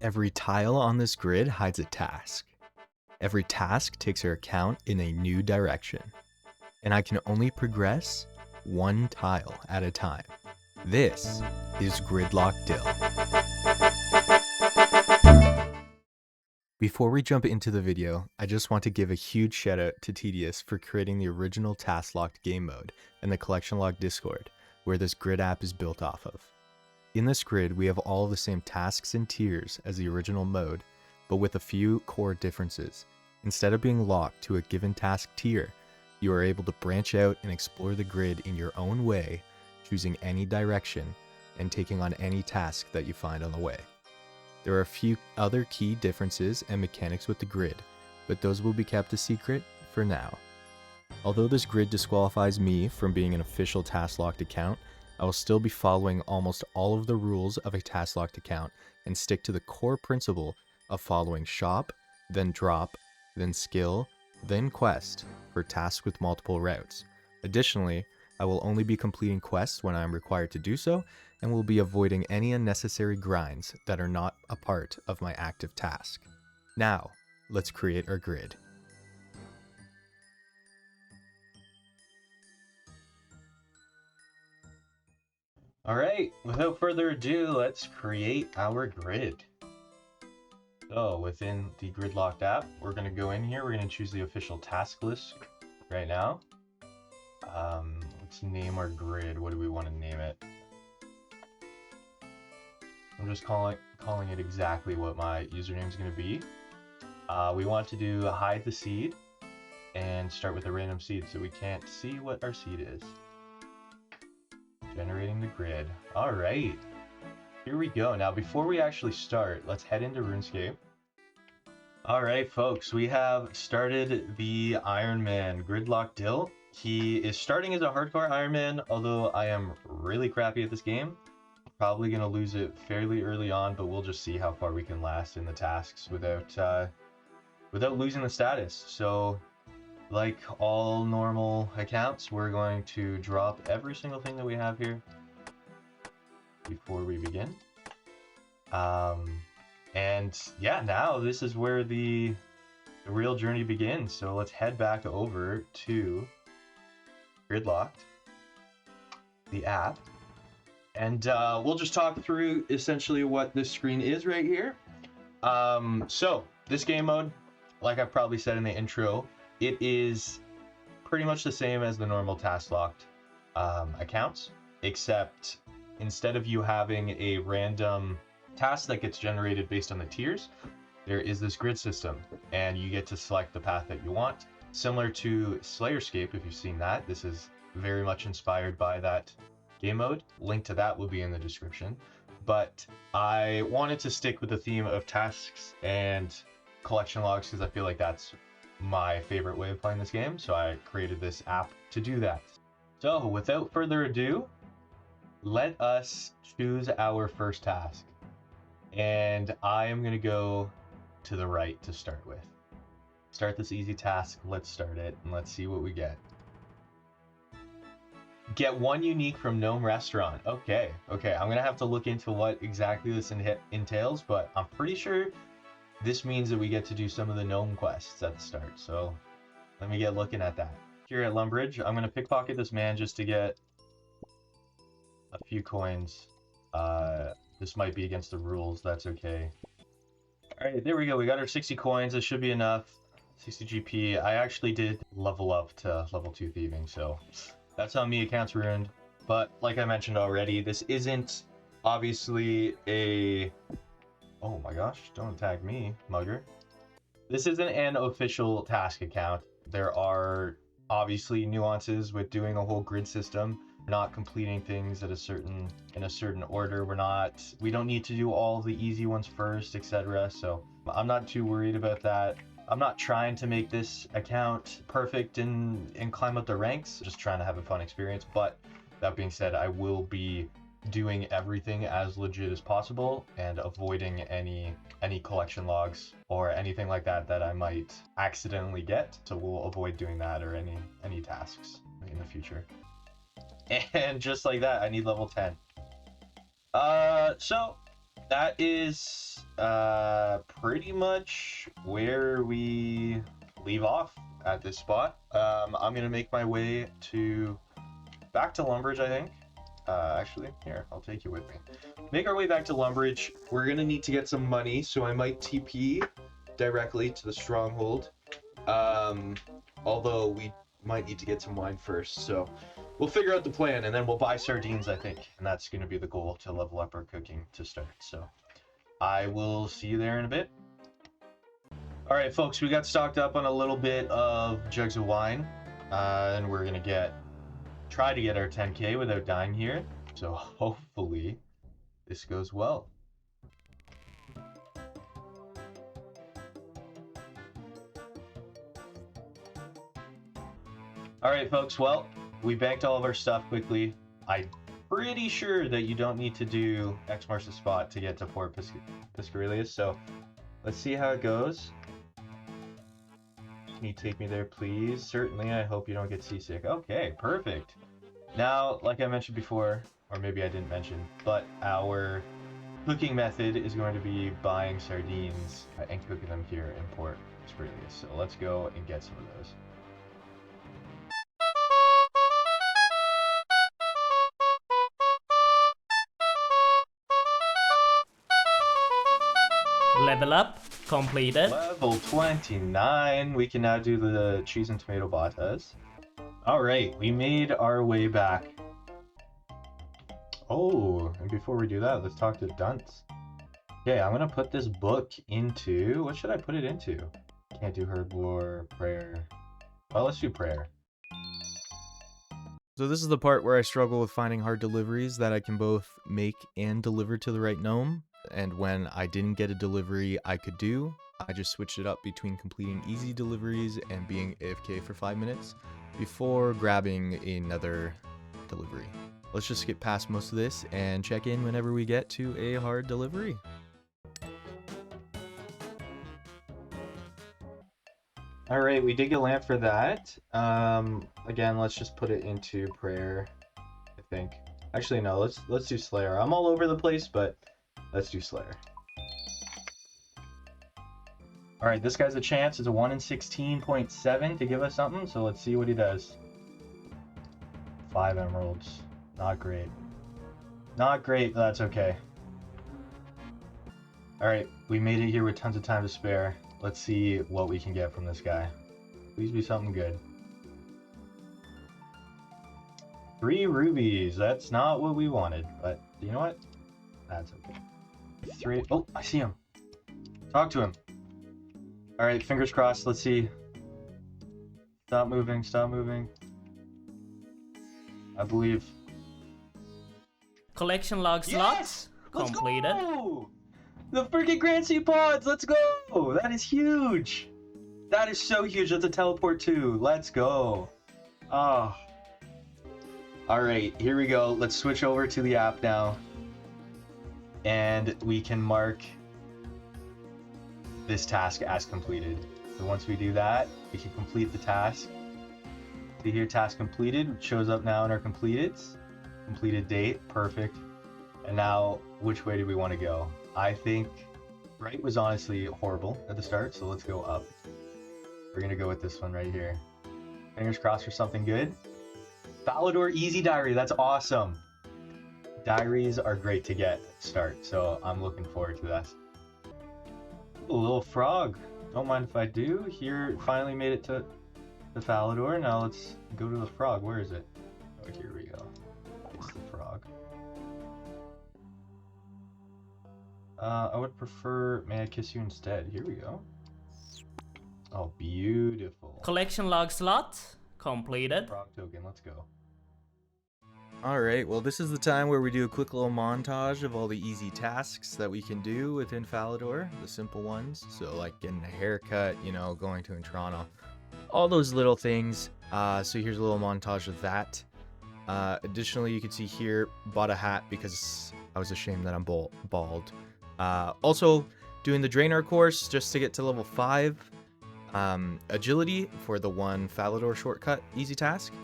Every tile on this grid hides a task. Every task takes our account in a new direction. And I can only progress one tile at a time. This is GridLocked Dill. Before we jump into the video, I just want to give a huge shout out to Tedius for creating the original task locked game mode and the collection log Discord, where this grid app is built off of. In this grid, we have all the same tasks and tiers as the original mode, but with a few core differences. Instead of being locked to a given task tier, you are able to branch out and explore the grid in your own way, choosing any direction and taking on any task that you find on the way. There are a few other key differences and mechanics with the grid, but those will be kept a secret for now. Although this grid disqualifies me from being an official task locked account, I will still be following almost all of the rules of a task locked account and stick to the core principle of following shop, then drop, then skill, then quest for tasks with multiple routes. Additionally, I will only be completing quests when I am required to do so, and will be avoiding any unnecessary grinds that are not a part of my active task. Now, let's create our grid. Alright, without further ado, let's create our grid. So within the GridLocked app, we're going to go in here, we're going to choose the official task list right now. Let's name our grid. What do we want to name it? I'm just calling it exactly what my username is going to be. We want to do hide the seed and start with a random seed so we can't see what our seed is. Generating the grid. Alright, here we go. Now before we actually start, let's head into RuneScape. Alright folks, we have started the Iron Man GridLocked Dill. He is starting as a hardcore Iron Man, although I am really crappy at this game. Probably going to lose it fairly early on, but we'll just see how far we can last in the tasks without losing the status. So like all normal accounts, we're going to drop every single thing that we have here before we begin. And yeah, now this is where the real journey begins. So let's head back over to GridLocked, the app, and we'll just talk through essentially what this screen is right here. So this game mode, like I probably said in the intro, it is pretty much the same as the normal task locked accounts, except instead of you having a random task that gets generated based on the tiers, there is this grid system, and you get to select the path that you want. Similar to RuneScape, if you've seen that, this is very much inspired by that game mode. Link to that will be in the description. But I wanted to stick with the theme of tasks and collection logs because I feel like that's my favorite way of playing this game, so I created this app to do that. So without further ado, let us choose our first task, and I am going to go to the right to start with. Start this easy task, let's start it, and let's see what we get. Get one unique from Gnome Restaurant. Okay, I'm going to have to look into what exactly this entails, but I'm pretty sure this means that we get to do some of the gnome quests at the start, so let me get looking at that. Here at Lumbridge, I'm going to pickpocket this man just to get a few coins. This might be against the rules, that's okay. Alright, there we go, we got our 60 coins, this should be enough. 60 GP, I actually did level up to level 2 thieving, so that's how me account's ruined. But like I mentioned already, this isn't obviously a... Oh my gosh, don't attack me, mugger. This isn't an official task account. There are obviously nuances with doing a whole grid system. We're not completing things in a certain order. We don't need to do all the easy ones first, etc. So I'm not too worried about that. I'm not trying to make this account perfect and climb up the ranks, just trying to have a fun experience. But that being said, I will be doing everything as legit as possible and avoiding any collection logs or anything like that that I might accidentally get. So we'll avoid doing that or any tasks in the future. And just like that, I need level 10. So that is pretty much where we leave off at this spot. I'm gonna make my way back to Lumbridge, I think. Actually, here, I'll take you with me. Make our way back to Lumbridge. We're gonna need to get some money, so I might TP directly to the stronghold. Although we might need to get some wine first, so we'll figure out the plan, and then we'll buy sardines, I think, and that's gonna be the goal, to level up our cooking to start. So I will see you there in a bit. All right, folks, we got stocked up on a little bit of jugs of wine, and we're gonna try to get our 10K without dying here. So hopefully this goes well. All right, folks, well, we banked all of our stuff quickly. I'm pretty sure that you don't need to do X marks the spot to get to Port Piscarilius, so let's see how it goes. Can you take me there, please? Certainly, I hope you don't get seasick. Okay, perfect. Now, like I mentioned before, or maybe I didn't mention, but our cooking method is going to be buying sardines and cooking them here in Port Piscarilius. So let's go and get some of those. Level up completed. Level 29. We can now do the cheese and tomato batas. All right, we made our way back. Oh, and before we do that, let's talk to Dunce. Okay, I'm gonna put this book into, what should I put it into? Can't do herbivore, prayer. Well, let's do prayer. So this is the part where I struggle with finding hard deliveries that I can both make and deliver to the right gnome. And when I didn't get a delivery I could do, I just switched it up between completing easy deliveries and being AFK for 5 minutes before grabbing another delivery. Let's just skip past most of this and check in whenever we get to a hard delivery. All right, we did get lamp for that. Again, let's just put it into prayer, I think. Actually, no, let's do Slayer. I'm all over the place, but let's do Slayer. All right, this guy's a chance. It's a 1 in 16.7 to give us something, so let's see what he does. 5 emeralds. Not great. Not great, but that's okay. All right, we made it here with tons of time to spare. Let's see what we can get from this guy. Please be something good. 3 rubies. That's not what we wanted, but you know what? That's okay. 3. Oh, I see him. Talk to him. All right, fingers crossed. Let's see. Stop moving. Stop moving. I believe. Collection log slots completed. Let's go! The freaking Grand Sea pods. Let's go! That is huge. That is so huge. That's a teleport too. Let's go. Oh. All right, here we go. Let's switch over to the app now. And we can mark this task as completed. So once we do that, we can complete the task. See here, task completed, which shows up now in our completeds. Completed date, perfect. And now, which way do we want to go? I think right was honestly horrible at the start, so let's go up. We're gonna go with this one right here. Fingers crossed for something good. Falador Easy Diary, that's awesome. Diaries are great to get at the start, so I'm looking forward to that. A little frog. Don't mind if I do. Here, finally made it to the Falador. Now let's go to the frog. Where is it? Oh, here we go. It's the frog. I would prefer May I Kiss You instead. Here we go. Oh, beautiful. Collection log slot completed. Frog token, let's go. Alright, well this is the time where we do a quick little montage of all the easy tasks that we can do within Falador, the simple ones. So like getting a haircut, you know, going to Toronto, all those little things. So here's a little montage of that. Additionally, you can see here, bought a hat because I was ashamed that I'm bald. Also doing the Draenor course just to get to level 5. Agility for the 1 Falador shortcut easy task.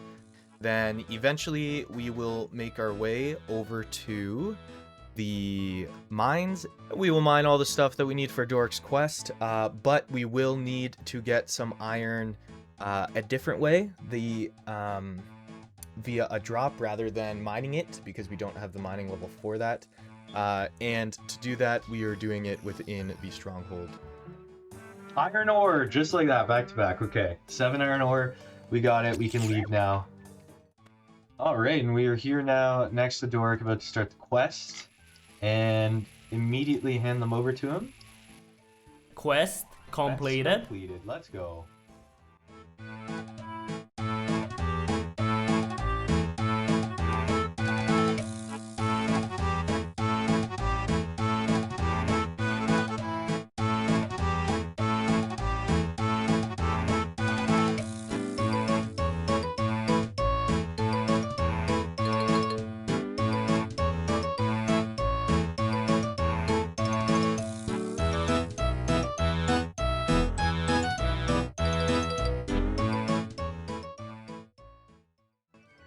Then eventually we will make our way over to the mines. We will mine all the stuff that we need for Dorics quest, but we will need to get some iron a different way, via a drop rather than mining it, because we don't have the mining level for that. And to do that, we are doing it within the stronghold. Iron ore, just like that, back to back. Okay, 7 iron ore. We got it. We can leave now. All right, and we are here now next to Doric, about to start the quest, and immediately hand them over to him. Quest completed. Quest completed. Let's go.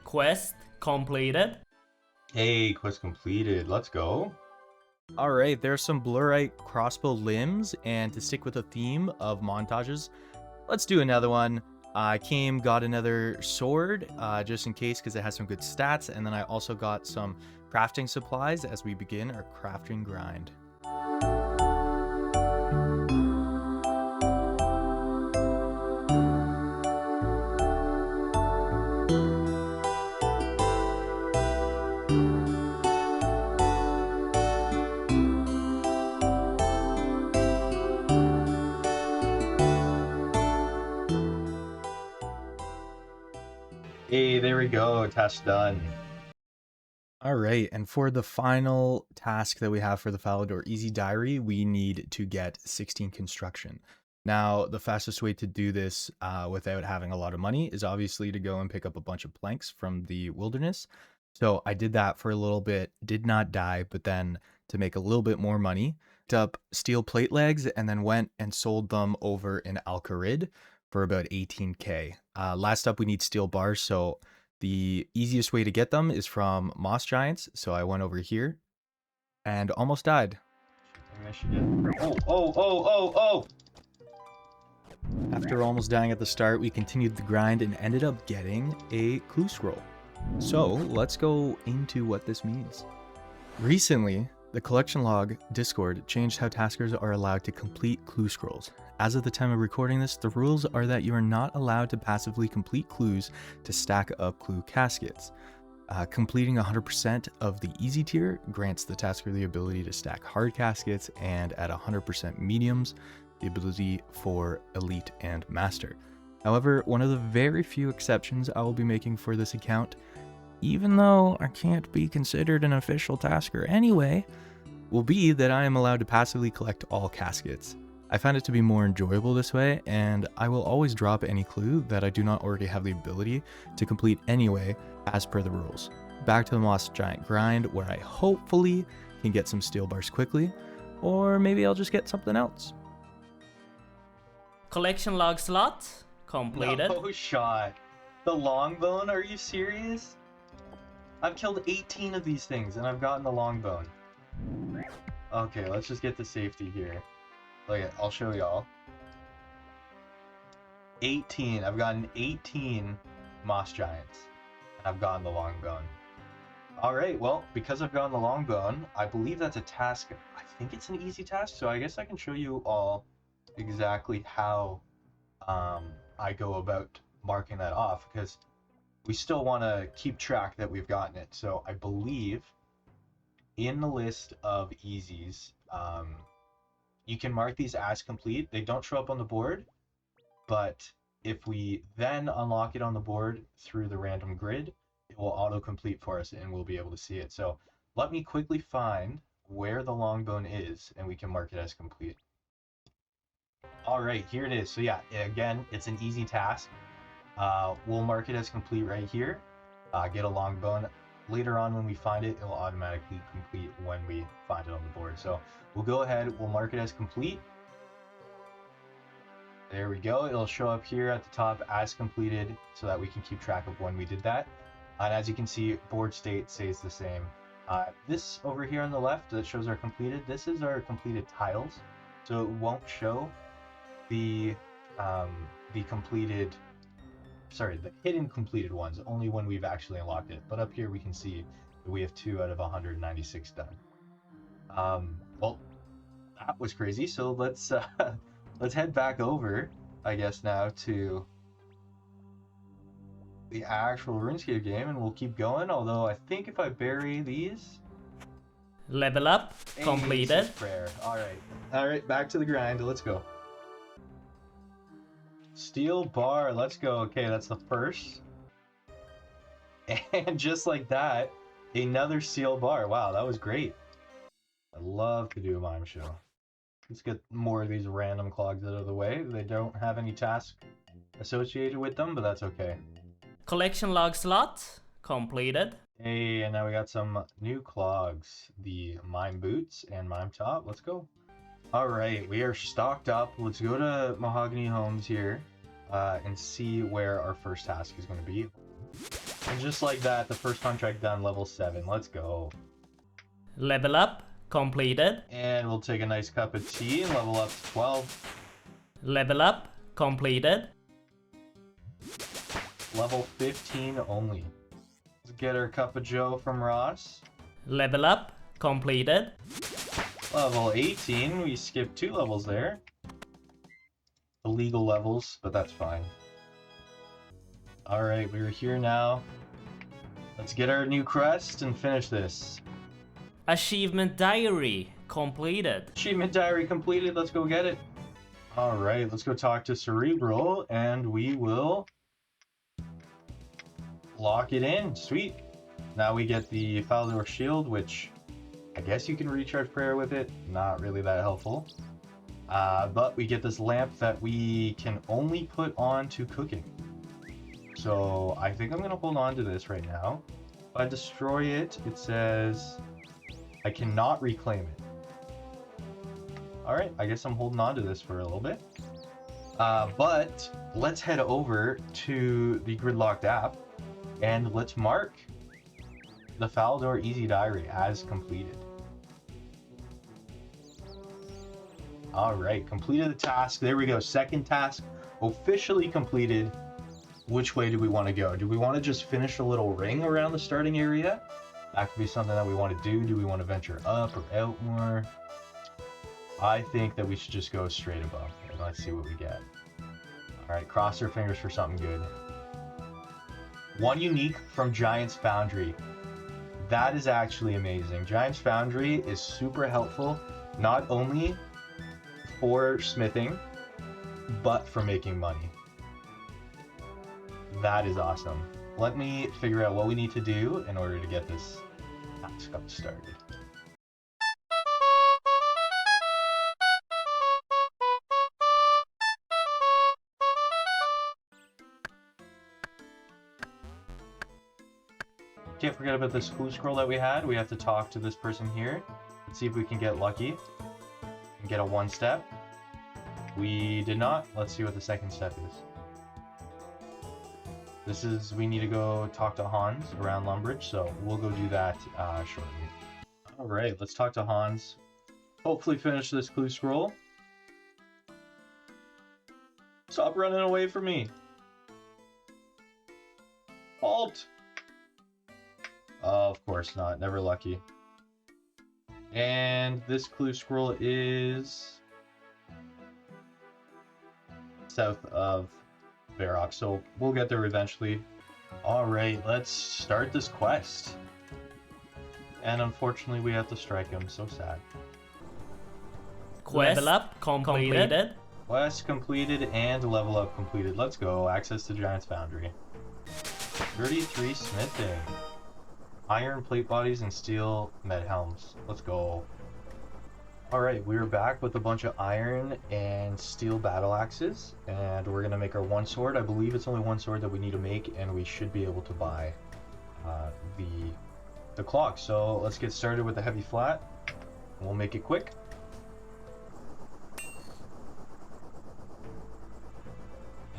Quest completed. Hey, quest completed. Let's go. All right, there's some blurite crossbow limbs, and to stick with the theme of montages, let's do another one. I got another sword, just in case, because it has some good stats, and then I also got some crafting supplies as we begin our crafting grind. Hey, there we go. Task done. All right, and for the final task that we have for the Falador Easy Diary, we need to get 16 construction. Now, the fastest way to do this without having a lot of money is obviously to go and pick up a bunch of planks from the wilderness. So I did that for a little bit, did not die, but then to make a little bit more money, picked up steel plate legs and then went and sold them over in Alchemist for about 18k. Last up, we need steel bars, so the easiest way to get them is from moss giants. So I went over here and almost died. Oh. After almost dying at the start, we continued the grind and ended up getting a clue scroll. So let's go into what this means. Recently, the collection log Discord changed how taskers are allowed to complete clue scrolls. As of the time of recording this, the rules are that you are not allowed to passively complete clues to stack up clue caskets. Completing 100% of the easy tier grants the tasker the ability to stack hard caskets, and at 100% mediums, the ability for elite and master. However, one of the very few exceptions I will be making for this account, even though I can't be considered an official tasker anyway, will be that I am allowed to passively collect all caskets. I find it to be more enjoyable this way, and I will always drop any clue that I do not already have the ability to complete anyway, as per the rules. Back to the moss giant grind, where I hopefully can get some steel bars quickly, or maybe I'll just get something else. Collection log slot completed. No shot. The longbone? Are you serious? I've killed 18 of these things and I've gotten the longbone. Okay, let's just get the safety here. Look at, I'll show y'all. 18. I've gotten 18 moss giants. And I've gotten the longbone. Alright, well, because I've gotten the longbone, I believe that's a task. I think it's an easy task, so I guess I can show you all exactly how I go about marking that off, because we still want to keep track that we've gotten it. So I believe in the list of easies, you can mark these as complete. They don't show up on the board, but if we then unlock it on the board through the random grid, it will auto-complete for us and we'll be able to see it. So let me quickly find where the longbone is and we can mark it as complete. All right, here it is. So yeah, again, it's an easy task. We'll mark it as complete right here. Get a longbone. Later on when we find it, it will automatically complete when we find it on the board. So we'll go ahead, we'll mark it as complete. There we go. It'll show up here at the top as completed so that we can keep track of when we did that. And as you can see, board state stays the same. This over here on the left that shows our completed, this is our completed tiles. So it won't show the completed, sorry, the hidden completed ones, only when we've actually unlocked it. But up here we can see that we have 2 out of 196 done. Well, that was crazy. So let's head back over, I guess, now to the actual RuneScape game, and we'll keep going. Although I think if I bury these, Level up completed. Prayer. All right, back to the grind. Let's go. Steel bar. Let's go. Okay, that's the first. And just like that, another steel bar. Wow, that was great. I love to do a mime show. Let's get more of these random clogs out of the way. They don't have any task associated with them, but that's okay. Collection log slot completed. Hey, and now we got some new clogs. The mime boots and mime top. Let's go. All right, we are stocked up. Let's go to Mahogany Homes here and see where our first task is going to be. And just like that, the first contract done, level 7. Let's go. Level up completed. And we'll take a nice cup of tea and level up to 12. Level up completed. Level 15 only. Let's get our cup of joe from Ross. Level up completed. Level 18, we skipped 2 levels there. Illegal levels, but that's fine. Alright, we're here now. Let's get our new crest and finish this. Achievement diary completed. Achievement diary completed, let's go get it. Alright, let's go talk to Cerebral and we will lock it in. Sweet. Now we get the Falador shield, which I guess you can recharge prayer with it. Not really that helpful. But we get this lamp that we can only put on to cooking. So I think I'm going to hold on to this right now. If I destroy it, it says I cannot reclaim it. Alright, I guess I'm holding on to this for a little bit. But let's head over to the GridLocked app and let's mark the Falador Easy Diary as completed. Alright, completed the task. There we go. Second task officially completed. Which way do we want to go? Do we want to just finish a little ring around the starting area? That could be something that we want to do. Do we want to venture up or out more? I think that we should just go straight above. And let's see what we get. Alright, cross our fingers for something good. 1 unique from Giant's Foundry. That is actually amazing. Giant's Foundry is super helpful, not only for smithing, but for making money. That is awesome. Let me figure out what we need to do in order to get this task started. Can't forget about this clue scroll that we had. We have to talk to this person here. Let's see if we can get lucky and get a 1-step. We did not. Let's see what the second step is. This is, we need to go talk to Hans around Lumbridge, so we'll go do that shortly. Alright, let's talk to Hans. Hopefully finish this clue scroll. Stop running away from me. Halt! Of course not, never lucky. And this clue scroll is south of Varrock, so we'll get there eventually. Alright, let's start this quest. And unfortunately we have to strike him, so sad. Quest level up completed. Quest completed and level up completed. Let's go. Access to Giant's Foundry. 33 smithing. Iron plate bodies and steel med helms. Let's go. Alright, we're back with a bunch of iron and steel battle axes, and we're gonna make our 1 sword. I believe it's only 1 sword that we need to make, and we should be able to buy the clock. So let's get started with the heavy flat. We'll make it quick.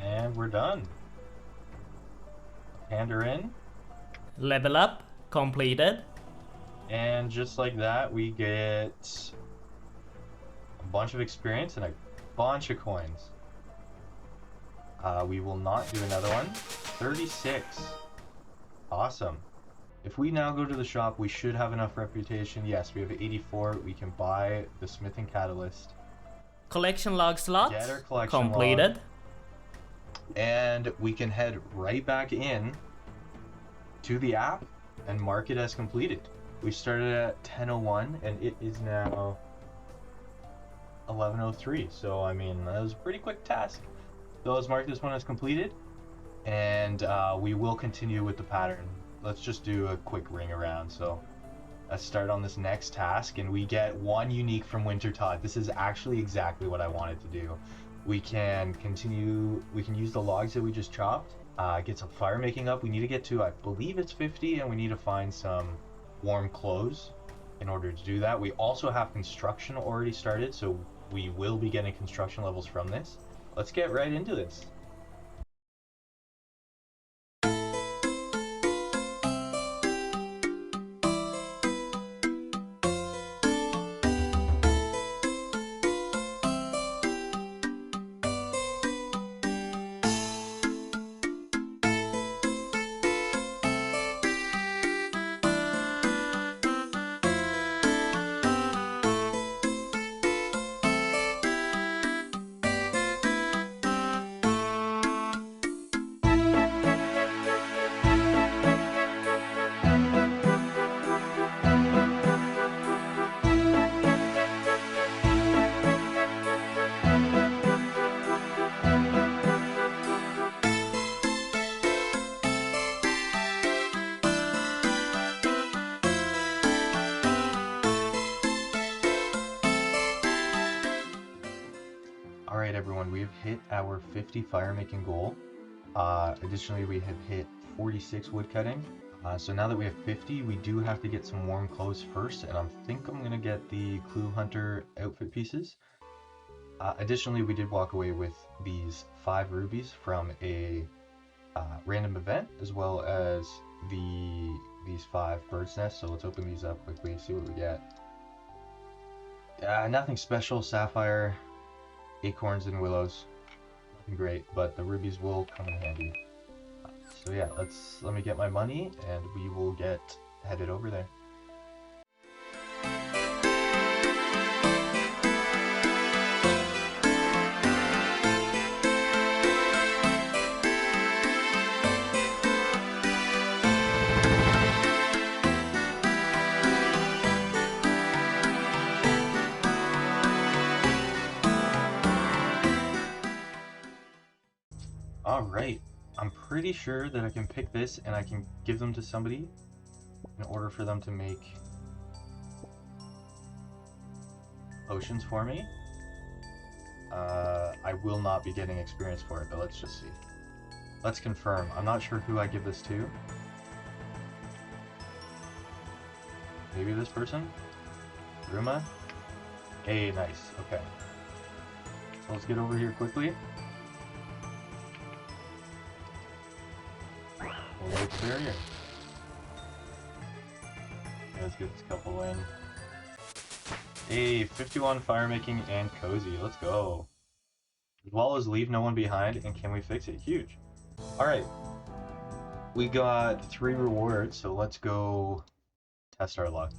And we're done. Hand her in. Level up completed. And just like that, we get a bunch of experience and a bunch of coins. We will not do another one. 36. Awesome. If we now go to the shop, we should have enough reputation. Yes, we have 84. We can buy the smithing catalyst. Collection log slot Get our collection completed. log. And we can head right back in to the app and mark it as completed. We started at 10:01 and it is now 11:03. So I mean, that was a pretty quick task. So let's mark this one as completed, and we will continue with the pattern. Let's just do a quick ring around. So let's start on this next task, and we get one unique from Wintertodt. This is actually exactly what I wanted to do. We can continue, we can use the logs that we just chopped, get some fire making up. We need to get to, I believe it's 50, and we need to find some warm clothes in order to do that. We also have construction already started, so we will be getting construction levels from this. Let's get right into this. Alright everyone, we have hit our 50 fire making goal. Additionally, we have hit 46 wood cutting. So now that we have 50, we do have to get some warm clothes first, and I think I'm going to get the Clue Hunter outfit pieces. Additionally, we did walk away with these 5 rubies from a random event, as well as these 5 bird's nests. So let's open these up quickly, see what we get. Nothing special. Sapphire, acorns, and willows. Nothing great, but the rubies will come in handy. So yeah, let me get my money and we will get headed over there. Alright, I'm pretty sure that I can pick this and I can give them to somebody in order for them to make potions for me. I will not be getting experience for it, but let's just see. Let's confirm. I'm not sure who I give this to. Maybe this person? Ruma? Hey, nice. Okay. So let's get over here quickly. We'll wait the barrier. Okay, let's get this couple in. Hey, 51 fire making and cozy. Let's go. As well as leave no one behind, and can we fix it? Huge. Alright. We got 3 rewards, so let's go test our luck.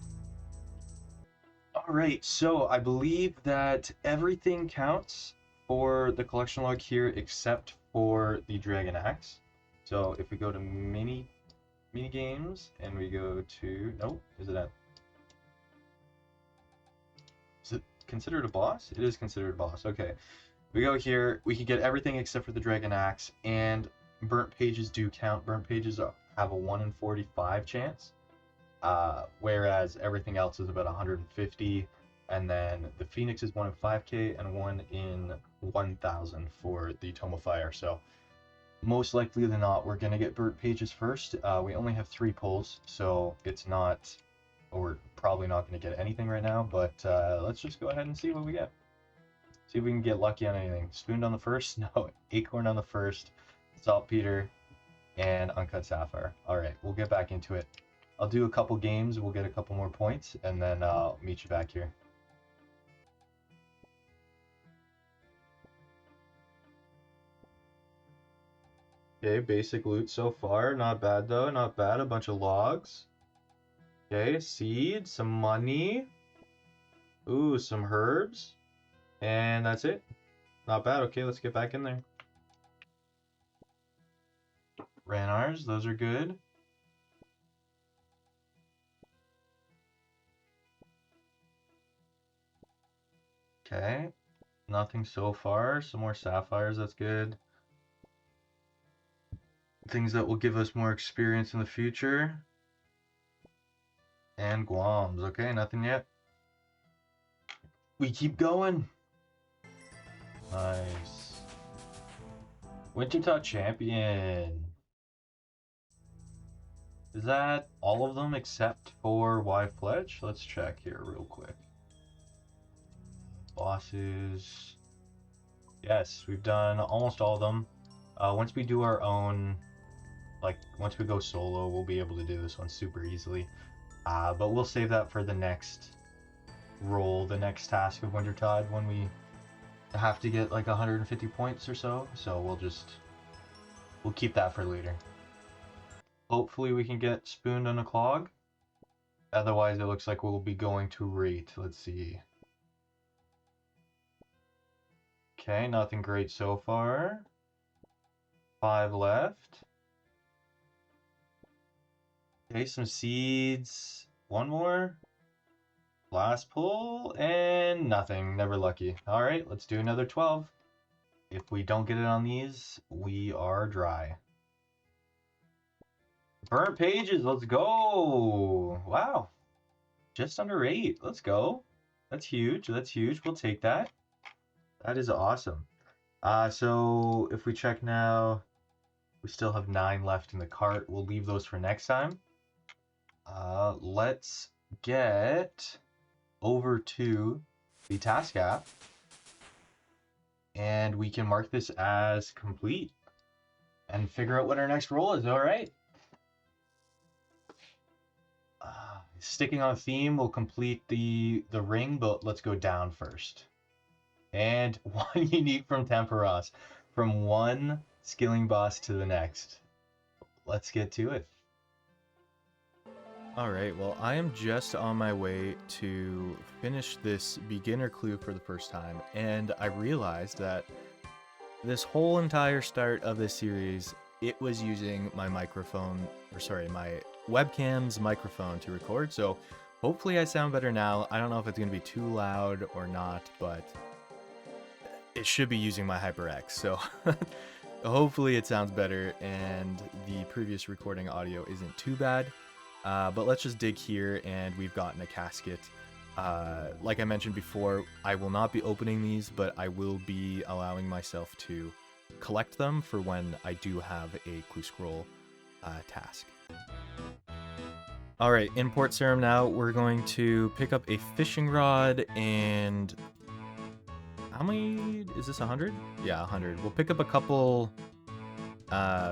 Alright, so I believe that everything counts for the collection log here except for the dragon axe. So if we go to minigames and we go to, nope, is it considered a boss? It is considered a boss. Okay, we go here, we can get everything except for the dragon axe, and burnt pages do count. Burnt pages have a 1 in 45 chance, whereas everything else is about 150, and then the phoenix is 1 in 5k and 1 in 1000 for the tome of fire. So most likely than not, we're gonna get burnt pages first. We only have 3 pulls, so it's not, or we're probably not gonna get anything right now, but let's just go ahead and see what we get. See if we can get lucky on anything. Spooned on the first? No. Acorn on the first. Saltpeter and uncut sapphire. Alright, we'll get back into it. I'll do a couple games, we'll get a couple more points, and then I'll meet you back here. Okay, basic loot so far. Not bad though, not bad. A bunch of logs. Okay, seed, some money. Ooh, some herbs. And that's it. Not bad. Okay, let's get back in there. Ranars, those are good. Okay, nothing so far. Some more sapphires, that's good. Things that will give us more experience in the future. And Guams. Okay, nothing yet. We keep going. Nice. Wintertodt champion. Is that all of them except for Y Fletch? Let's check here real quick. Bosses. Yes, we've done almost all of them. Once we do our own, like, once we go solo, we'll be able to do this one super easily. But we'll save that for the next role, the next task of Wintertodt, when we have to get like 150 points or so. So we'll keep that for later. Hopefully we can get spooned on a clog. Otherwise, it looks like we'll be going to rate. Let's see. Okay, nothing great so far. 5 left. Okay, some seeds. One more. Last pull, and nothing. Never lucky. Alright, let's do another 12. If we don't get it on these, we are dry. Burnt pages, let's go! Wow. Just under 8. Let's go. That's huge. That's huge. We'll take that. That is awesome. So if we check now, we still have 9 left in the cart. We'll leave those for next time. Let's get over to the task app, and we can mark this as complete and figure out what our next role is. All right. Sticking on theme, we'll complete the ring, but let's go down first. And one unique from Tempoross, from one skilling boss to the next. Let's get to it. Alright, well, I am just on my way to finish this beginner clue for the first time, and I realized that this whole entire start of this series, it was using my microphone, or sorry, my webcam's microphone to record, so hopefully I sound better now. I don't know if it's going to be too loud or not, but it should be using my HyperX, so hopefully it sounds better, and the previous recording audio isn't too bad. But let's just dig here, and we've gotten a casket. Like I mentioned before, I will not be opening these, but I will be allowing myself to collect them for when I do have a clue scroll task. Alright, in Port Sarim now, we're going to pick up a fishing rod, and how many? Is this 100? Yeah, 100. We'll pick up a couple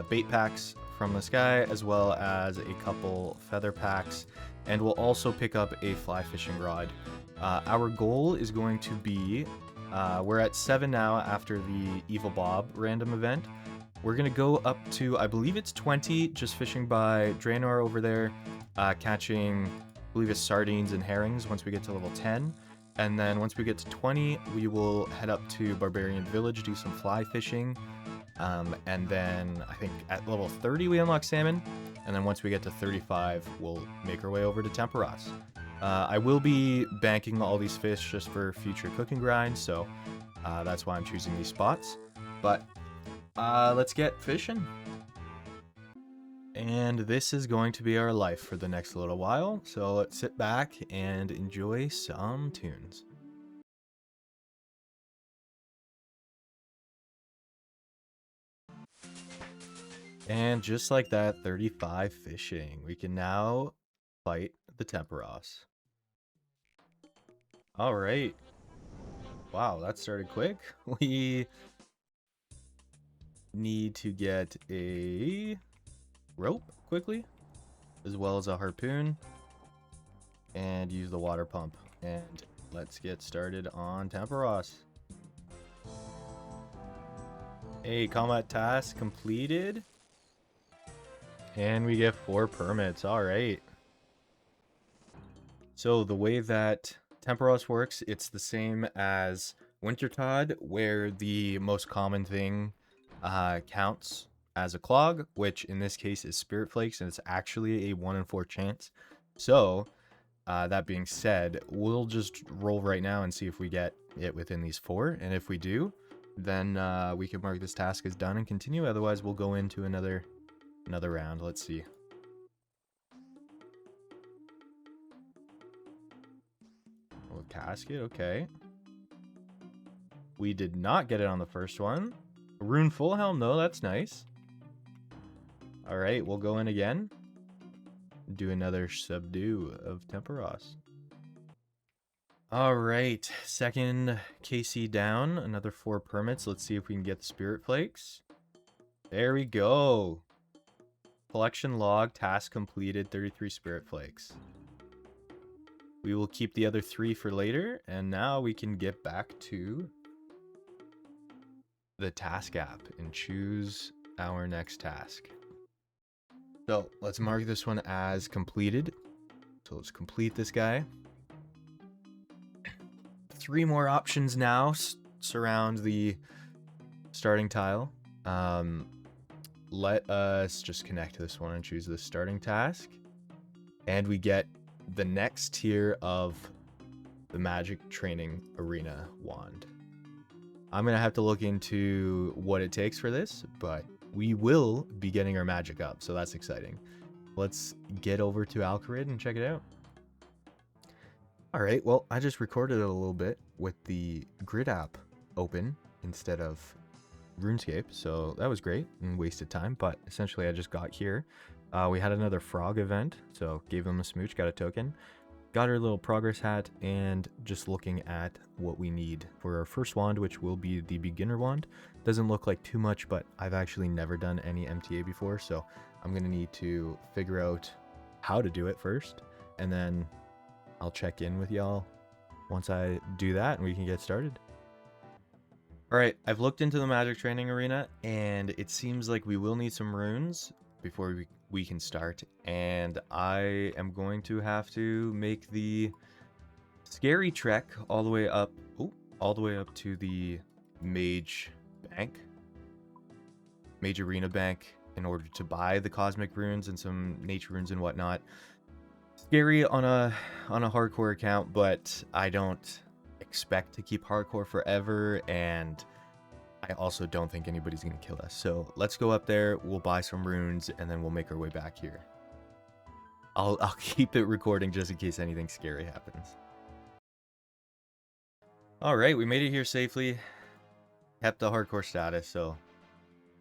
bait packs from the sky, as well as a couple feather packs, and we'll also pick up a fly fishing rod. Our goal is going to be, we're at 7 now after the Evil Bob random event. We're going to go up to, I believe it's 20, just fishing by Draenor over there, catching, I believe it's sardines and herrings once we get to level 10. And then once we get to 20, we will head up to Barbarian Village, do some fly fishing. And then I think at level 30 we unlock salmon, and then once we get to 35 we'll make our way over to Tempoross. I will be banking all these fish just for future cooking grinds, so that's why I'm choosing these spots. But let's get fishing. And this is going to be our life for the next little while, so let's sit back and enjoy some tunes. And just like that, 35 fishing. We can now fight the Tempoross. Alright. Wow, that started quick. We need to get a rope quickly. as well as a harpoon, and use the water pump. And let's get started on Tempoross. Hey, combat task completed. And we get 4 permits. All right. So the way that Tempoross works, it's the same as Wintertodt, where the most common thing counts as a clog, which in this case is Spirit Flakes, and it's actually a 1 in 4 chance. So that being said, we'll just roll right now and see if we get it within these 4, and if we do, then we can mark this task as done and continue. Otherwise, we'll go into another round. Let's see. Oh, casket, okay. We did not get it on the first one. Rune full helm, though, that's nice. All right, we'll go in again. Do another subdue of Tempoross. All right, second KC down, another 4 permits. Let's see if we can get the Spirit Flakes. There we go. Collection log, task completed, 33 Spirit Flakes. We will keep the other 3 for later, and now we can get back to the task app and choose our next task. So let's mark this one as completed. So let's complete this guy. 3 more options now surround the starting tile. Let us just connect this one and choose the starting task. And we get the next tier of the magic training arena wand. I'm going to have to look into what it takes for this, but we will be getting our magic up, so that's exciting. Let's get over to Alchemist and check it out. Alright, well, I just recorded it a little bit with the Grid app open instead of RuneScape, so that was great and wasted time, but essentially I just got here. We had another frog event, so gave them a smooch, got a token, got our little progress hat, and just looking at what we need for our first wand, which will be the beginner wand. Doesn't look like too much, but I've actually never done any MTA before, so I'm going to need to figure out how to do it first, and then I'll check in with y'all once I do that and we can get started. Alright, I've looked into the magic training arena, and it seems like we will need some runes before we can start, and I am going to have to make the scary trek all the way up to the mage arena bank in order to buy the cosmic runes and some nature runes and whatnot. Scary on a hardcore account, but I don't expect to keep hardcore forever, and I also don't think anybody's gonna kill us. So let's go up there, we'll buy some runes, and then we'll make our way back here. I'll keep it recording just in case anything scary happens. Alright, we made it here safely. Kept the hardcore status, so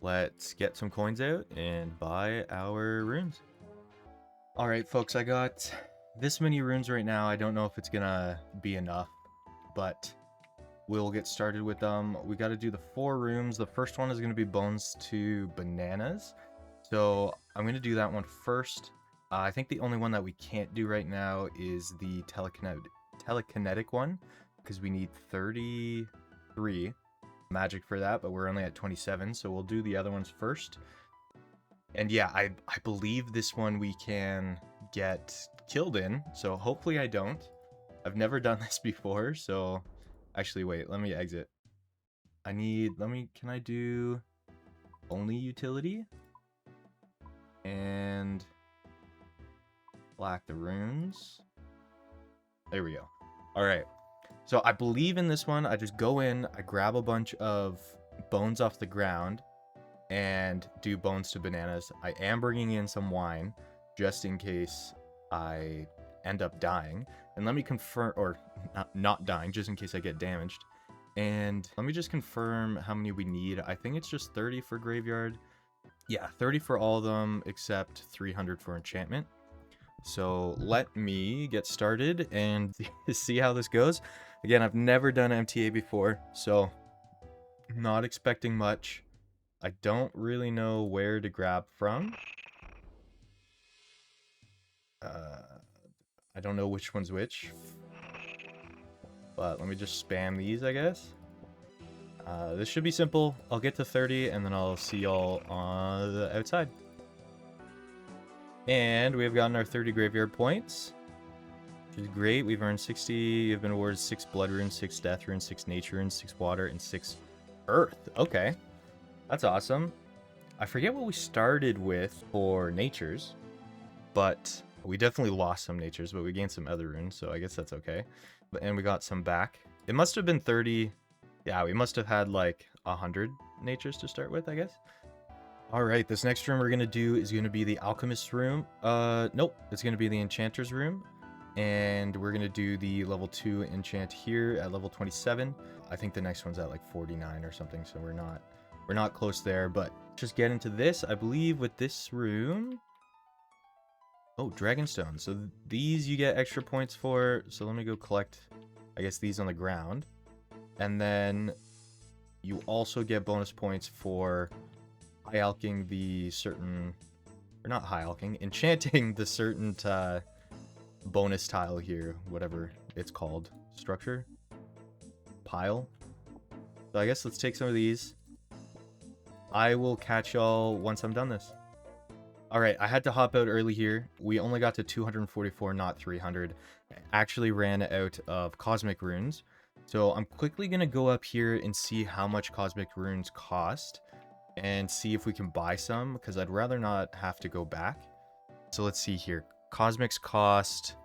let's get some coins out and buy our runes. Alright folks, I got this many runes right now. I don't know if it's gonna be enough, but we'll get started with them. We got to do the 4 rooms. The first one is going to be bones to bananas, so I'm going to do that one first. I think the only one that we can't do right now is the telekinetic one, because we need 33 magic for that, but we're only at 27, so we'll do the other ones first. And yeah, I believe this one we can get killed in, so hopefully I don't. I've never done this before, so actually wait, let me exit. Can I do only utility? And black the runes. There we go. Alright. So I believe in this one, I just go in, I grab a bunch of bones off the ground, and do bones to bananas. I am bringing in some wine, just in case I end up dying. And let me confirm, or not dying, just in case I get damaged. And let me just confirm how many we need. I think it's just 30 for graveyard. Yeah, 30 for all of them, except 300 for enchantment. So let me get started and see how this goes. Again, I've never done MTA before, so not expecting much. I don't really know where to grab from. I don't know which one's which, but let me just spam these, I guess. This should be simple. I'll get to 30 and then I'll see y'all on the outside. And we've gotten our 30 graveyard points, which is great. We've earned 60. You've been awarded 6 blood runes, 6 death runes, 6 nature runes, 6 water, and 6 earth. Okay, that's awesome. I forget what we started with for natures, but we definitely lost some natures, but we gained some other runes, so I guess that's okay. And we got some back. It must have been 30. Yeah, we must have had like 100 natures to start with, I guess. All right, this next room we're going to do is going to be the Alchemist room. Nope, it's going to be the Enchanter's room. And we're going to do the level 2 enchant here at level 27. I think the next one's at like 49 or something, so we're not close there, but just get into this. I believe with this room... Oh, Dragonstone. So these you get extra points for. So let me go collect, I guess, these on the ground. And then you also get bonus points for high-alching the certain... Or not high-alching, enchanting the certain bonus tile here, whatever it's called. Structure? Pile? So I guess let's take some of these. I will catch y'all once I'm done this. Alright, I had to hop out early here. We only got to 244, not 300. I actually ran out of cosmic runes. So I'm quickly going to go up here and see how much cosmic runes cost. And see if we can buy some, because I'd rather not have to go back. So let's see here. Cosmics cost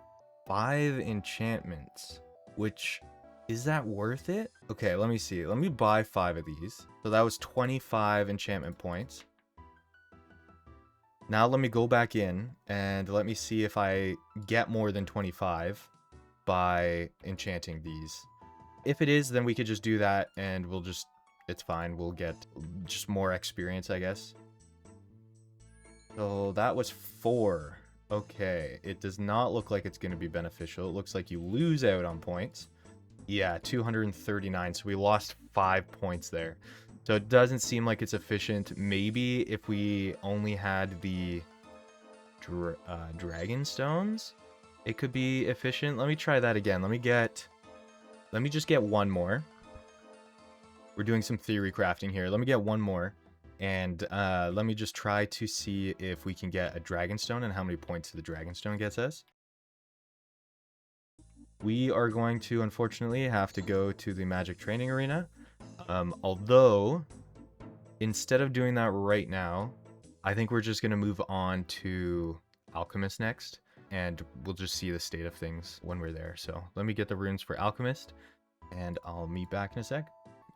5 enchantments, which... Is that worth it? Okay, let me see. Let me buy 5 of these. So that was 25 enchantment points. Now let me go back in and let me see if I get more than 25 by enchanting these. If it is, then we could just do that and we'll just... It's fine. We'll get just more experience, I guess. So that was 4. Okay. It does not look like it's going to be beneficial. It looks like you lose out on points. Yeah, 239. So we lost 5 points there. So it doesn't seem like it's efficient. Maybe if we only had the dragon stones, it could be efficient. Let me try that again. Let me just get one more. We're doing some theory crafting here. Let me get one more. And let me just try to see if we can get a dragonstone and how many points the dragonstone gets us. We are going to, unfortunately, have to go to the magic training arena. Although, instead of doing that right now, I think we're just going to move on to Alchemist next. And we'll just see the state of things when we're there. So let me get the runes for Alchemist. And I'll meet back in a sec.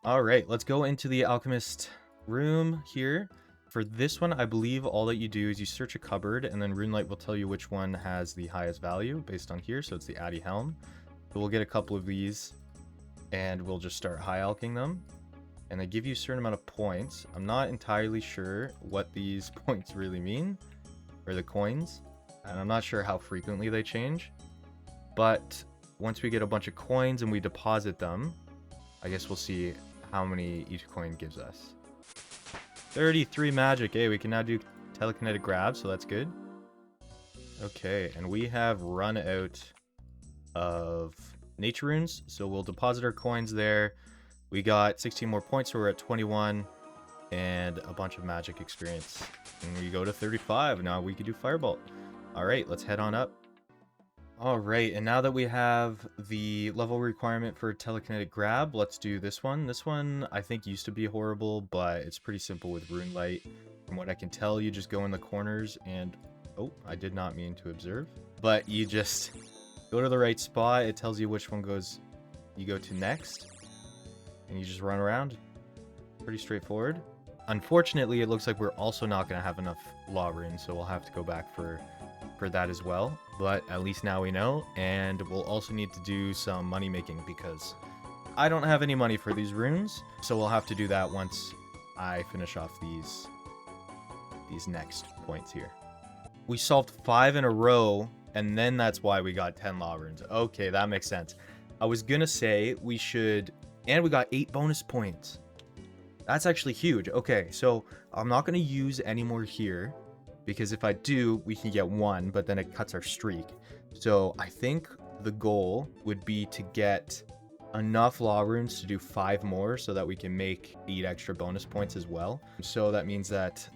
Alright, let's go into the Alchemist room here. For this one, I believe all that you do is you search a cupboard, and then RuneLight will tell you which one has the highest value based on here. So it's the Addy Helm. So we'll get a couple of these, and we'll just start high-alching them. And they give you a certain amount of points. I'm not entirely sure what these points really mean, or the coins. And I'm not sure how frequently they change. But once we get a bunch of coins and we deposit them, I guess we'll see how many each coin gives us. 33 magic. Hey, we can now do telekinetic grab, so that's good. Okay, and we have run out of nature runes, so we'll deposit our coins there. We got 16 more points, so we're at 21, and a bunch of magic experience. And we go to 35. Now we can do Firebolt. All right, let's head on up. All right, and now that we have the level requirement for telekinetic grab, let's do this one. This one I think used to be horrible, but it's pretty simple with RuneLight. From what I can tell, you just go in the corners and... Oh, I did not mean to observe. But you just go to the right spot. It tells you which one you go to next. And you just run around. Pretty straightforward. Unfortunately, it looks like we're also not going to have enough law runes, so we'll have to go back for that as well. But at least now we know, and we'll also need to do some money making because I don't have any money for these runes, so we'll have to do that once I finish off these next points here. We solved 5 in a row, and then that's why we got 10 law runes. Okay, that makes sense. I was gonna say we should, and we got 8 bonus points. That's actually huge. Okay, so I'm not gonna use any more here. because if I do, we can get 1, but then it cuts our streak. So I think the goal would be to get enough law runes to do 5 more so that we can make 8 extra bonus points as well. So that means that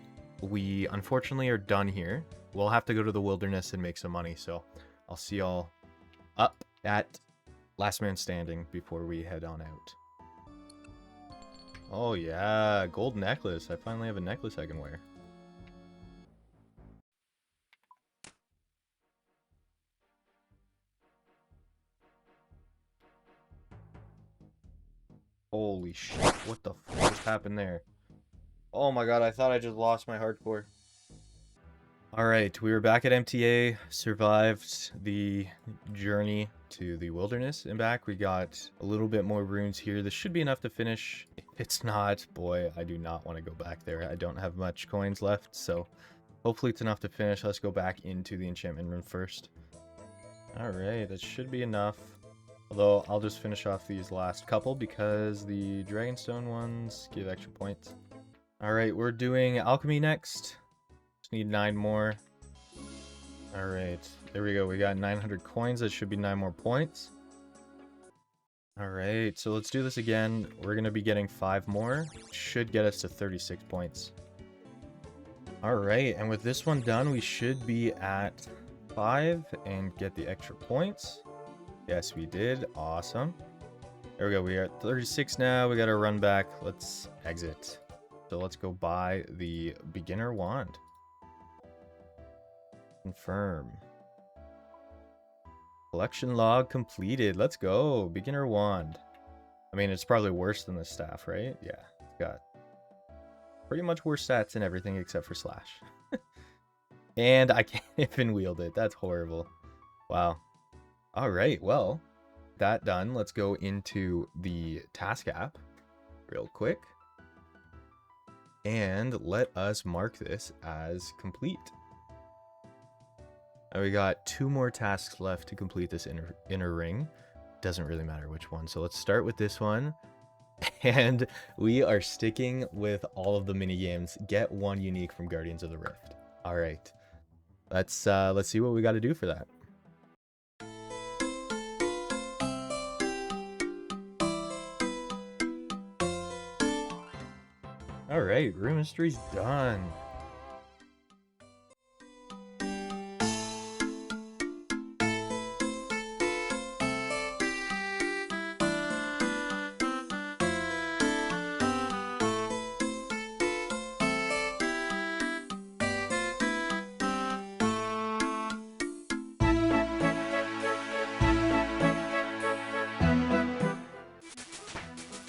we unfortunately are done here. We'll have to go to the wilderness and make some money. So I'll see y'all up at Last Man Standing before we head on out. Oh yeah, gold necklace. I finally have a necklace I can wear. Holy shit, what the fuck just happened there? Oh my god, I thought I just lost my hardcore. Alright, we were back at MTA, survived the journey to the wilderness and back. We got a little bit more runes here. This should be enough to finish. If it's not, boy, I do not want to go back there. I don't have much coins left, so hopefully it's enough to finish. Let's go back into the enchantment room first. Alright, that should be enough. Although, I'll just finish off these last couple because the Dragonstone ones give extra points. Alright, we're doing Alchemy next. Just need 9 more. Alright, there we go. We got 900 coins. That should be 9 more points. Alright, so let's do this again. We're going to be getting 5 more. Should get us to 36 points. Alright, and with this one done, we should be at 5 and get the extra points. Yes, we did. Awesome. There we go. We are at 36 now. We got to run back. Let's exit. So let's go buy the beginner wand. Confirm. Collection log completed. Let's go. Beginner wand. I mean, it's probably worse than the staff, right? Yeah. It's got pretty much worse stats and everything except for slash. And I can't even wield it. That's horrible. Wow. All right, well, that done. Let's go into the task app real quick. And let us mark this as complete. Now we got 2 more tasks left to complete this inner ring. Doesn't really matter which one. So let's start with this one. And we are sticking with all of the mini games. Get 1 unique from Guardians of the Rift. All right. Let's see what we got to do for that. Alright, room history's done.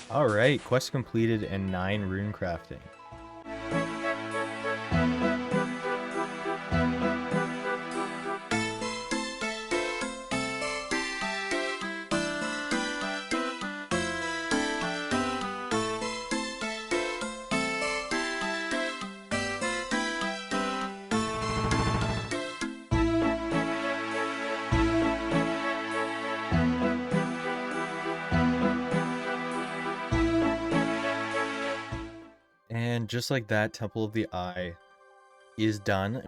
Alright, quest completed and 9 rune crafting. And just like that, Temple of the Eye is done.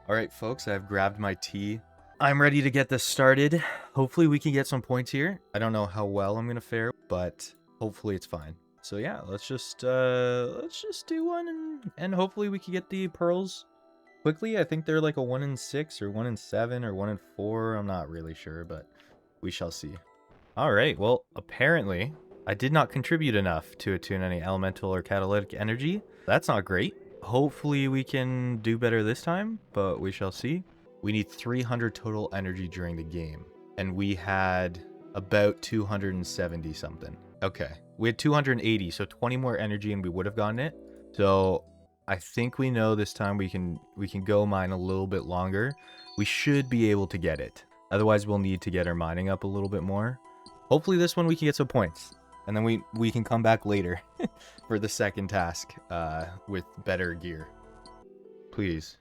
Alright folks, I've grabbed my tea. I'm ready to get this started. Hopefully we can get some points here. I don't know how well I'm going to fare, but hopefully it's fine. So yeah, let's just do one and hopefully we can get the pearls quickly. I think they're like a 1 in 6 or 1 in 7 or 1 in 4. I'm not really sure, but we shall see. Alright, well, apparently I did not contribute enough to attune any elemental or catalytic energy. That's not great. Hopefully we can do better this time, but we shall see. We need 300 total energy during the game, and we had about 270 something. Okay, we had 280, so 20 more energy and we would have gotten it. So I think we know this time we can go mine a little bit longer. We should be able to get it. Otherwise we'll need to get our mining up a little bit more. Hopefully this one we can get some points. And then we can come back later for the second task with better gear. Please.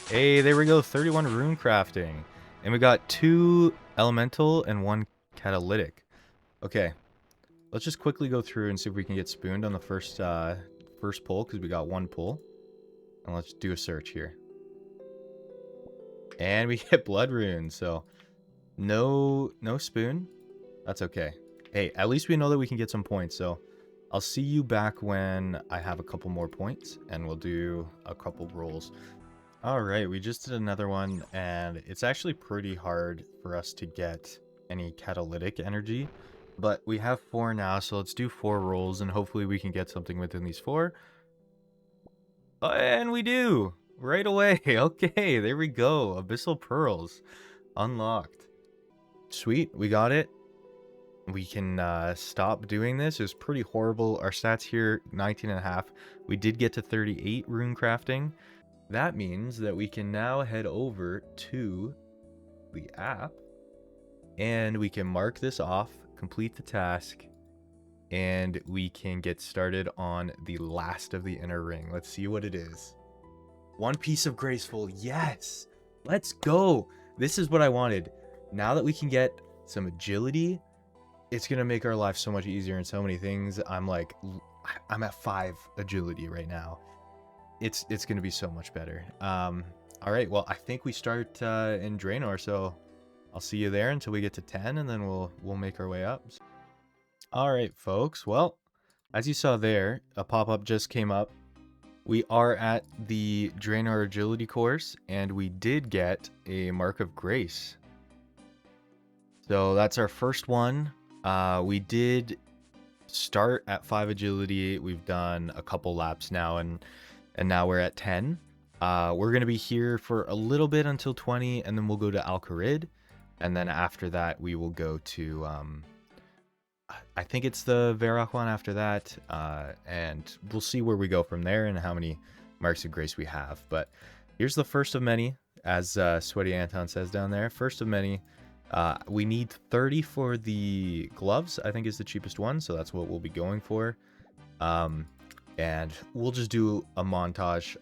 Hey, there we go. 31 rune crafting. And we got 2 elemental and 1 catalytic. Okay. Let's just quickly go through and see if we can get spooned on the first pull, because we got 1 pull. And let's do a search here. And we get blood runes, so no spoon. That's okay. Hey, at least we know that we can get some points, so I'll see you back when I have a couple more points, and we'll do a couple rolls. All right, we just did another one, and it's actually pretty hard for us to get any catalytic energy, but we have 4 now, so let's do 4 rolls, and hopefully we can get something within these 4. And we do! Right away! Okay, there we go. Abyssal Pearls. Unlocked. Sweet, we got it. We can stop doing this. It was pretty horrible. Our stats here, 19.5. We did get to 38 rune crafting. That means that we can now head over to the app and we can mark this off, complete the task, and we can get started on the last of the inner ring. Let's see what it is. 1 piece of Graceful. Yes! Let's go! This is what I wanted. Now that we can get some agility, it's going to make our life so much easier in so many things. I'm at 5 agility right now. It's going to be so much better. All right, well, I think we start in Draenor, so I'll see you there until we get to 10, and then we'll make our way up. All right, folks. Well, as you saw there, a pop-up just came up. We are at the Draenor agility course, and we did get a Mark of Grace. So that's our first one. We did start at 5 agility. We've done a couple laps now, and now we're at 10. We're going to be here for a little bit until 20, and then we'll go to Alchemist. And then after that, we will go to, I think it's the Varrock one after that. And we'll see where we go from there and how many Marks of Grace we have. But here's the first of many, as Sweaty Anton says down there. First of many. We need 30 for the gloves, I think is the cheapest one. So that's what we'll be going for. And we'll just do a montage.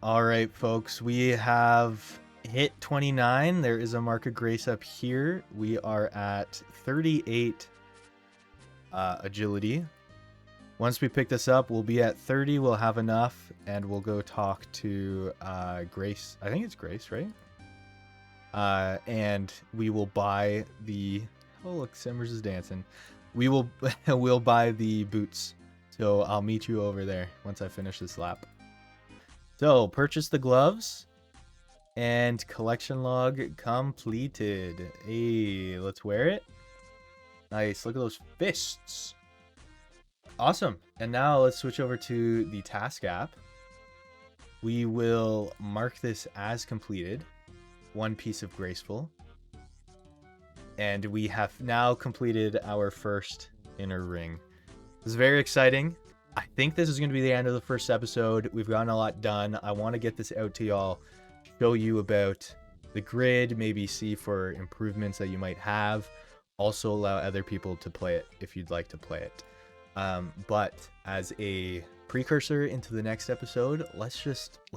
All right, folks, we have hit 29. There is a Mark of Grace up here. We are at 38 agility. Once we pick this up, we'll be at 30. We'll have enough, and we'll go talk to Grace. I think it's Grace, right? And we will buy the... Oh, look, Simmers is dancing. We will we'll buy the boots. So I'll meet you over there once I finish this lap. So, purchase the gloves. And collection log completed. Hey, let's wear it. Nice, look at those fists. Awesome. And now let's switch over to the task app. We will mark this as completed. 1 piece of Graceful. And we have now completed our first inner ring. This is very exciting. I think this is going to be the end of the first episode. We've gotten a lot done. I want to get this out to y'all, show you about the grid, maybe see for improvements that you might have. Also allow other people to play it if you'd like to play it. But as a precursor into the next episode, let's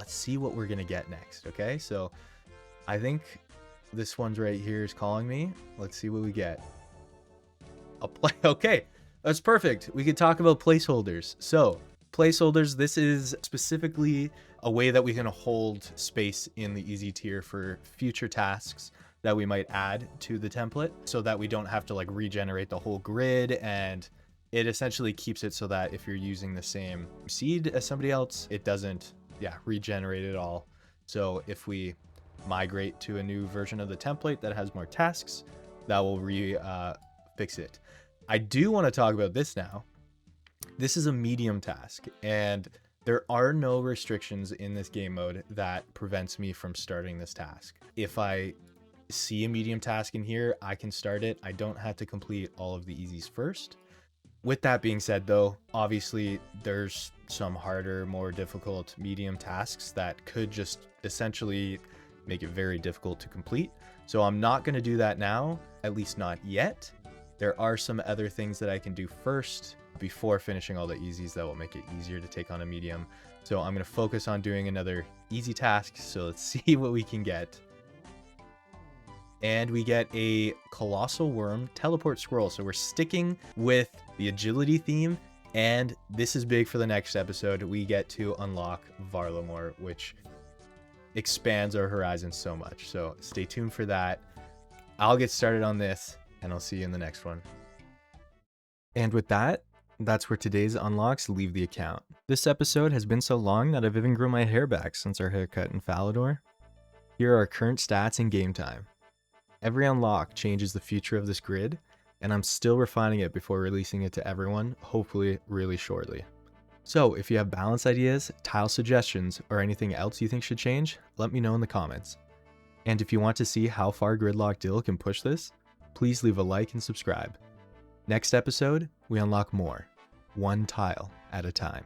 see what we're going to get next, okay? So I think this one's right here is calling me. Let's see what we get. Okay. That's perfect. We could talk about placeholders. So, placeholders, this is specifically a way that we can hold space in the easy tier for future tasks that we might add to the template so that we don't have to like regenerate the whole grid, and it essentially keeps it so that if you're using the same seed as somebody else, it doesn't regenerate it all. So if we migrate to a new version of the template that has more tasks, that will fix it. I do want to talk about this now. This is a medium task, and there are no restrictions in this game mode that prevents me from starting this task. If I see a medium task in here, I can start it. I don't have to complete all of the easies first. With that being said, though, obviously there's some harder, more difficult medium tasks that could just essentially make it very difficult to complete. So I'm not going to do that now, at least not yet. There are some other things that I can do first before finishing all the easies that will make it easier to take on a medium. So I'm going to focus on doing another easy task. So let's see what we can get. and we get a colossal worm teleport scroll. So we're sticking with the agility theme, and this is big for the next episode. We get to unlock Varlamore, which expands our horizons so much. So stay tuned for that. I'll get started on this, and I'll see you in the next one. And with that, that's where today's unlocks leave the account. This episode has been so long that I've even grown my hair back since our haircut in Falador. Here are our current stats and game time. Every unlock changes the future of this grid, and I'm still refining it before releasing it to everyone, hopefully really shortly. So if you have balance ideas, tile suggestions, or anything else you think should change, let me know in the comments. And if you want to see how far GridLocked Dill can push this, please leave a like and subscribe. Next episode, we unlock more, one tile at a time.